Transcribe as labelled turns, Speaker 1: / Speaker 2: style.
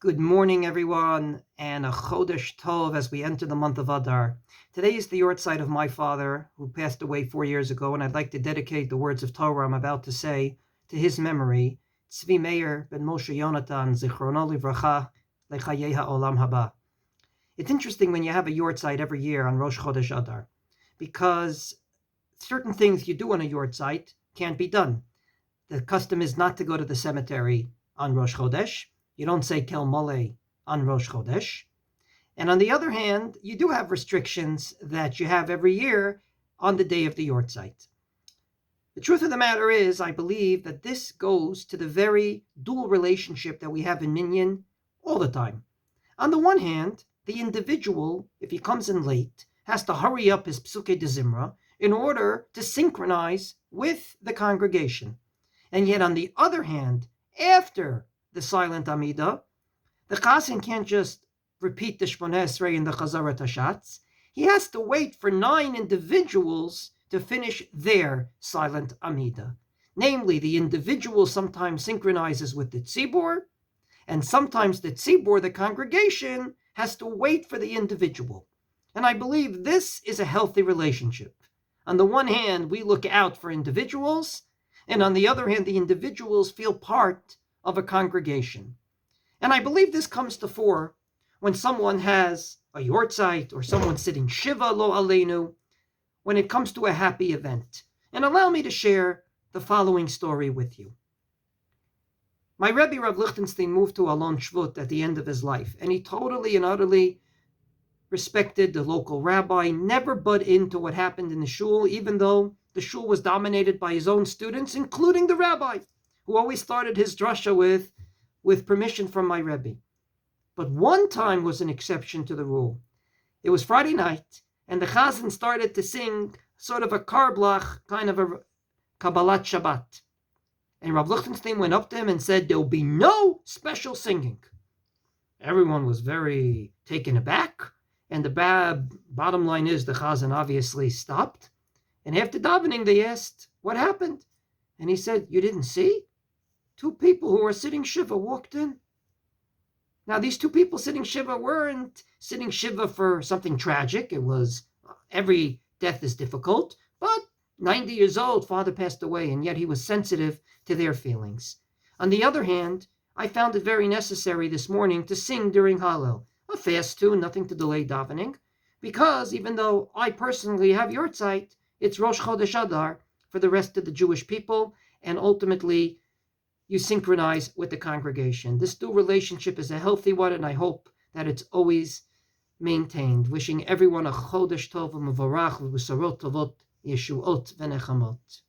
Speaker 1: Good morning, everyone, and a Chodesh Tov as we enter the month of Adar. Today is the Yartzeit of my father, who passed away 4 years ago, and I'd like to dedicate the words of Torah I'm about to say to his memory, Tzvi Meir ben Moshe Yonatan, Zichrono Livracha, Lechayei HaOlam Haba. It's interesting when you have a Yartzeit every year on Rosh Chodesh Adar, because certain things you do on a Yartzeit can't be done. The custom is not to go to the cemetery on Rosh Chodesh. You don't say Kel Mole on Rosh Chodesh. And on the other hand, you do have restrictions that you have every year on the day of the Yartzeit. The truth of the matter is, I believe that this goes to the very dual relationship that we have in Minyan all the time. On the one hand, the individual, if he comes in late, has to hurry up his Psukei de Zimra in order to synchronize with the congregation. And yet on the other hand, after the silent Amida, the Chazan can't just repeat the Shmoneh Esrei and the Chazarat Hashatz. He has to wait for 9 individuals to finish their silent Amida. Namely, the individual sometimes synchronizes with the Tzibor, and sometimes the Tzibor, the congregation, has to wait for the individual. And I believe this is a healthy relationship. On the one hand, we look out for individuals, and on the other hand, the individuals feel part of a congregation. And I believe this comes to fore when someone has a Yartzeit or someone sitting Shiva Lo Aleinu, when it comes to a happy event. And allow me to share the following story with you. My Rebbe Rav Lichtenstein moved to Alon Shvut at the end of his life, and he totally and utterly respected the local rabbi, never butt into what happened in the shul, even though the shul was dominated by his own students, including the rabbi, who always started his drasha with permission from my Rebbe. But one time was an exception to the rule. It was Friday night, and the Chazan started to sing sort of a karblach, kind of a Kabbalat Shabbat. And Rav Lichtenstein went up to him and said, "There'll be no special singing." Everyone was very taken aback, and the bottom line is the Chazan obviously stopped. And after davening, they asked, "What happened?" And he said, "You didn't see? 2 people who were sitting Shiva walked in." Now, these 2 people sitting Shiva weren't sitting Shiva for something tragic. It was, every death is difficult, but 90 years old, father passed away, and yet he was sensitive to their feelings. On the other hand, I found it very necessary this morning to sing during Hallel, a fast tune, nothing to delay davening, because even though I personally have Yartzeit, it's Rosh Chodesh Adar for the rest of the Jewish people, and ultimately you synchronize with the congregation. This dual relationship is a healthy one, and I hope that it's always maintained. Wishing everyone a Chodesh Tov, Mevorach, V'Busarot Tovot, Yeshuot V'Nechamot.